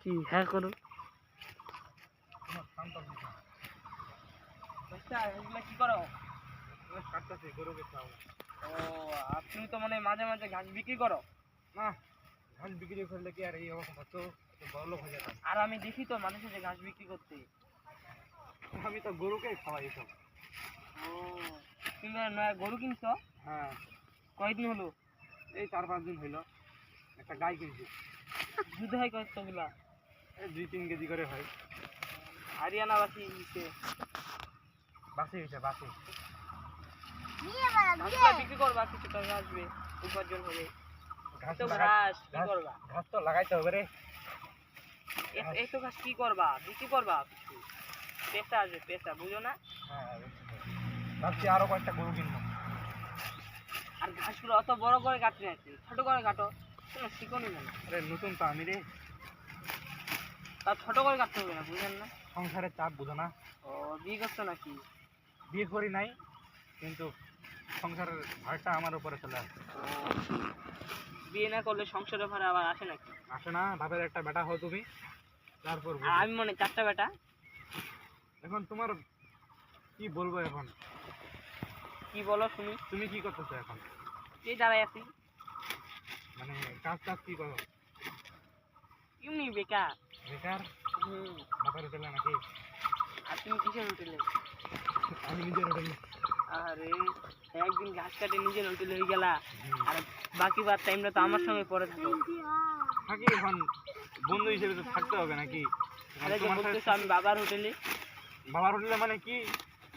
কি হ্যাঁ করো কি করো? ও আর তুমি তো মানে মাঝে মাঝে ঘাস বিক্রি করো না, ধান বিক্রি করলে কি আর এই অবস্থা হতো? বড়লোক হয়ে যেতাম। আর আমি দেখি তো মানুষের যে ঘাস বিক্রি করতে। আমি তো গরুকেই খাওয়াই এসব। ও তুমি নয়া গরু কিনছো? হ্যাঁ, কয়দিন হলো? এই 4-5 দিন হইলো একটা গাই কিনছি। দুধ হয় কতগুলা? এই 2-3 কেজি করে হয়। হরিয়ানা বাসি দিচ্ছে বাসি হয়েছে বাসি। ঘাসগুলা বিক্রি করবা, কিছু টাকা আসবে, উপার্জন হবে। ঘাস তো লাগা- ঘাস কি ঘাস- করবা? ঘাস তো লাগাইতে হবে রে। এত ঘাস কি করবা? বিক্রি করবা কিছু? পেশা আসবে, পেশা বুঝো না? হ্যাঁ, ভাবছি আরো কয়েকটা গরু কিনবো। আর ঘাসগুলো অত বড় করে কাটতে আছে, ছোট করে কাটো, কোনো শিখনি মনে। আরে নতুন তো আমি রে, তা ছোট করে কাটতে হবে না, বুঝেন না? সংসারের চাপ বুঝো না। ও বিয়ে করছো নাকি? বিয়ে করি নাই, কিন্তু সংসারের ভারটা আমার উপরে চলে আসে। ও, বিয়ে না করলে সংসারের ভাড়া আবার আসে নাকি? আসে না? বাপের একটা বেটা হও তুমি, তারপর আর আমি মনে 4টা বেটা। এখন তোমার কি বলবো? এখন কি বলো শুনি। তুমি কি করতেছো এখন? এই দাঁড়াই আছি, মানে কাজ টাজ কি করো? এমনি বেকার। বেকার? হুম। বাপের হোটেলে নাকি? আর তুমি কিসের হোটেলে? আমি নিজের হোটেলে। আরে একদিন ঘাস কাটে নিজের হোটেলে হয়ে গেলা, আর বাকি বার টাইমটা তো আমার সঙ্গে পরে থাকো। থাকি এখন, বন্ধু হিসেবে তো থাকতে হবে নাকি? আরে যে তোমার বলতেছো সাথে- আমি বাবার হোটেলে। বাবার হোটেলে মানে কি?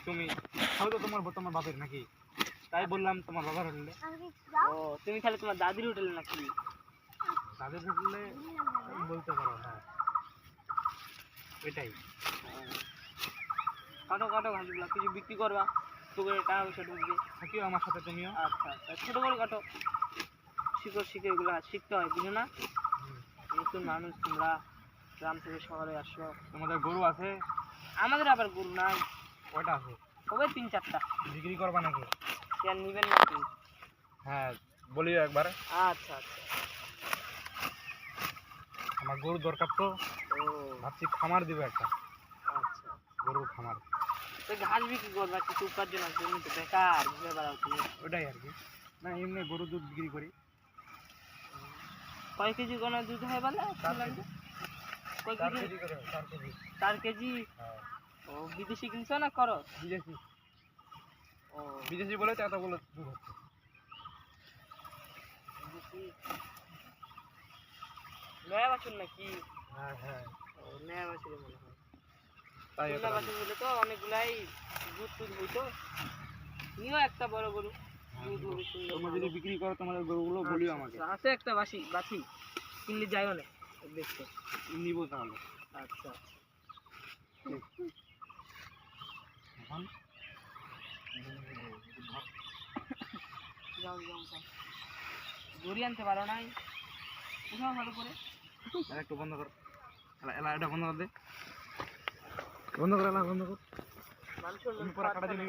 তুমি হয়তো তোমার বাপের নাকি? তাই বললাম তোমার বাবার হোটেলে। ও তুমি তাহলে তোমার দাদির হোটেলে নাকি? তাদের হোটেলে বলতে পারো, হ্যাঁ এটাই। কাটো কাটো ঘাসগুলো, কিছু বিক্রি করবা, পুকুরে টাকা পয়সা ঢুকবে। থাকিও আমার সাথে তুমিও। আচ্ছা আচ্ছা, ছোটো করে কাটো, শিখো শিখে এগুলো শিখতে হয়, বুঝো না? নতুন মানুষ তোমরা, গ্রাম থেকে শহরে আসো। তোমাদের গরু আছে? আমাদের আবার গরু নাই। কয়টা আছে? তবে 3-4টা। বিক্রি করবা নাকি? সে আর নিবেন নাকি? হ্যাঁ, বলিও একবার। আচ্ছা আচ্ছা। আমার গরু দরকার তো, ও ভাবছি খামার দিব একটা, আচ্ছা। গরুর খামার। তো ঘাস বিক্রি করবা, কিছু উপার্জন আছে, এমনি তো বেকার ঘুরে বেড়াও তুমি। ওটাই আর কি। না এমনি গরু দুধ বিক্রি করি। কয় কেজি কোনো দুধ হয় বলে? 4 কেজি। কয় 4 কেজি? কেজি করে, 4 কেজি। 4 কেজি? হ্যাঁ, ও বিদেশি কিনছো না করো? বিদেশি। ও বিদেশি বলে তো এতগুলো দুধ হচ্ছে। বিদেশি নয়া বাছুর নাকি? হ্যাঁ হ্যাঁ, ও নয়া বাছুর মনে হয়। তাই নয়া বাছুর হলে তো অনেকগুলাই দুধ টুধ হইতো। নিও একটা বড় গরু, দুধ হবে সুন্দর। তোমরা যদি বিক্রি করো তোমাদের গরুগুলো বলিও আমাকে। আচ্ছা, আছে একটা বাছি কিনলে যাইও না দেখতে। নিব তাহলে। আচ্ছা এখন যাও যাও যাও, দড়ি আনতে পারো নাই? উঠাও ভালো করে। আর একটু বন্ধ কর। এলা এটা বন্ধ কর দে। বন্ধ কর, এলা বন্ধ কর। মানুষের তুমি পরে কাটা দিলে